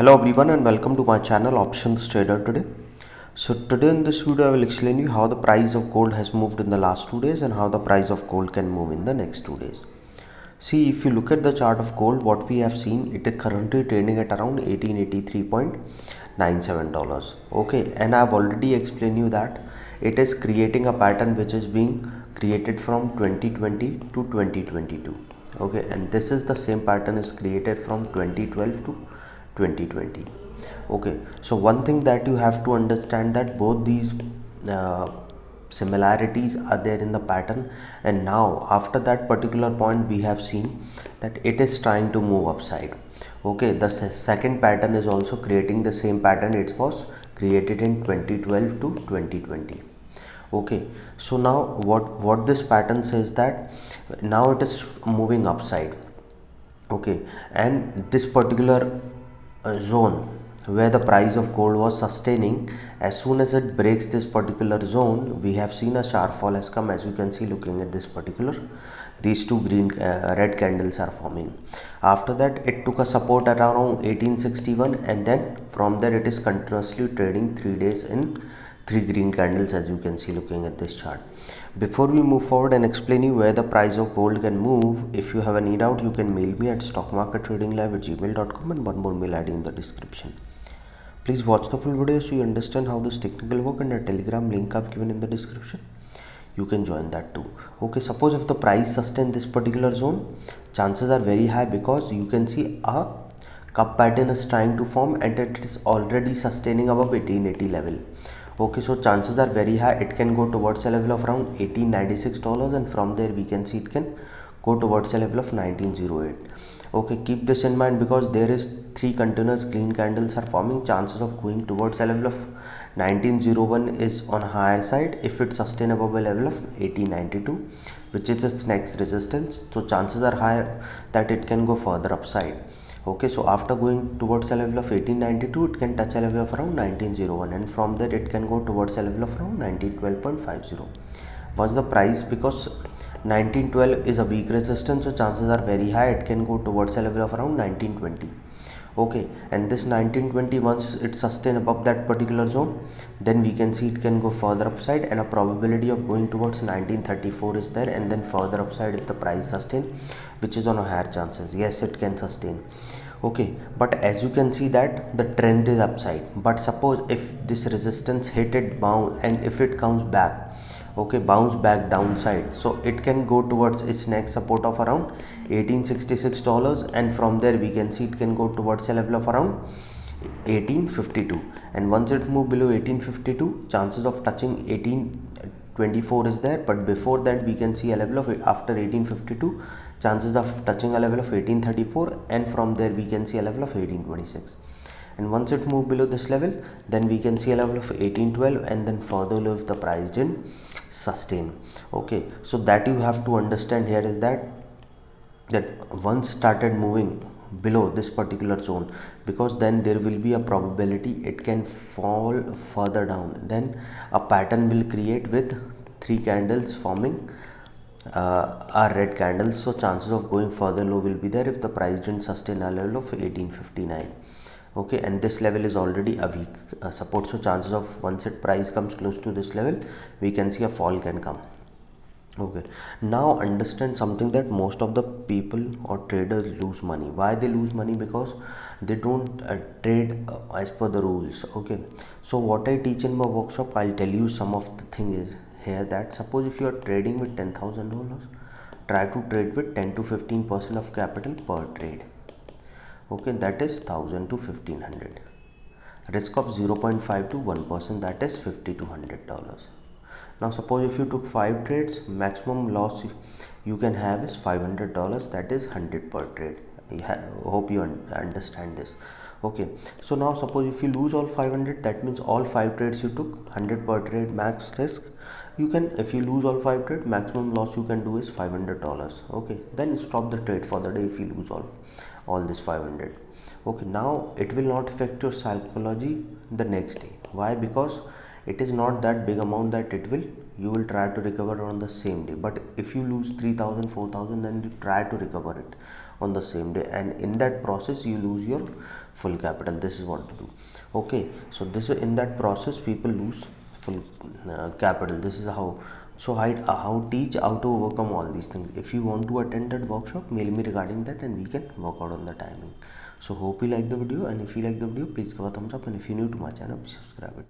Hello everyone and welcome to my channel Options Trader today. So today in this video I will explain you how the price of gold has moved in the last 2 days and how the price of gold can move in the next 2 days. See, if you look at the chart of gold, what we have seen, it is currently trading at around $1883.97. Okay, and I have already explained you that it is creating a pattern which is being created from 2020 to 2022. Okay, and this is the same pattern is created from 2012 to 2020. Okay, so one thing that you have to understand that both these uh, similarities are there in the pattern, and now after that particular point we have seen that it is trying to move upside. Okay, the second pattern is also creating the same pattern it was created in 2012 to 2020. Okay, so now what this pattern says that now it is moving upside. Okay, and this particular zone where the price of gold was sustaining, as soon as it breaks this particular zone, we have seen a sharp fall has come. As you can see, looking at this particular, these two red candles are forming. After that, it took a support at around 1861, and then from there it is continuously trading 3 days in three green candles, as you can see looking at this chart. Before we move forward and explain you where the price of gold can move, if you have any doubt, you can mail me at stockmarkettradinglive@gmail.com and one more mail ID in the description. Please watch the full video so you understand how this technical work, and a telegram link I've given in the description. You can join that too. Okay, suppose if the price sustain this particular zone, chances are very high because you can see a cup pattern is trying to form and it is already sustaining above 1880 level. Okay, so chances are very high it can go towards a level of around $1896, and from there we can see it can go towards a level of 1908. Okay, keep this in mind because there is three continuous green candles are forming. Chances of going towards a level of 1901 is on higher side if it sustain above a level of 1892, which is its next resistance. So chances are high that it can go further upside. Okay, so after going towards a level of 1892, it can touch a level of around 1901, and from there it can go towards a level of around 1912.50. Once the price, because 1912 is a weak resistance, so chances are very high it can go towards a level of around 1920. Okay, and this 1920, once it sustain above that particular zone, then we can see it can go further upside, and a probability of going towards 1934 is there, and then further upside if the price sustain, which is on a higher chances. Yes, it can sustain. Okay, but as you can see that the trend is upside, but suppose if this resistance hit it bound and if it comes back, okay, bounce back downside, so it can go towards its next support of around $1866, and from there we can see it can go towards a level of around 1852, and once it move below 1852, chances of touching 1824 is there, but before that we can see a level of, after 1852, chances of touching a level of 1834, and from there we can see a level of 1826, and once it move below this level, then we can see a level of 1812, and then further low if the price didn't sustain. Okay, so that you have to understand here is that once started moving below this particular zone, because then there will be a probability it can fall further down, then a pattern will create with three candles forming are red candles, so chances of going further low will be there if the price didn't sustain a level of 1859. Okay, and this level is already a weak support, so chances of once it price comes close to this level, we can see a fall can come. Okay, now understand something, that most of the people or traders lose money. Why they lose money? Because they don't trade as per the rules. Okay, so what I teach in my workshop, I'll tell you some of the thing is here, that suppose if you are trading with $10,000, try to trade with 10 to 15% of capital per trade. Okay, that is 1000 to 1500. Risk of 0.5 to 1%, that is $50 to $100. Now suppose if you took 5 trades, maximum loss you can have is $500, that is 100 per trade. Hope you understand this. Okay, so now suppose if you lose all 500, that means all 5 trades you took, 100 per trade max risk. You can, if you lose all 5 trades, maximum loss you can do is $500. Okay, then stop the trade for the day if you lose all this 500. Okay, now it will not affect your psychology the next day. Why? Because it is not that big amount that you will try to recover on the same day. But if you lose 3000 4000, then you try to recover it. on the same day, and in that process you lose your full capital. This is what to do. Okay, so this is in that process people lose full capital. This is how. So how teach how to overcome all these things. If you want to attend that workshop, mail me regarding that and we can work out on the timing. So hope you like the video, and if you like the video, please give a thumbs up, and if you're new to my channel, please subscribe it.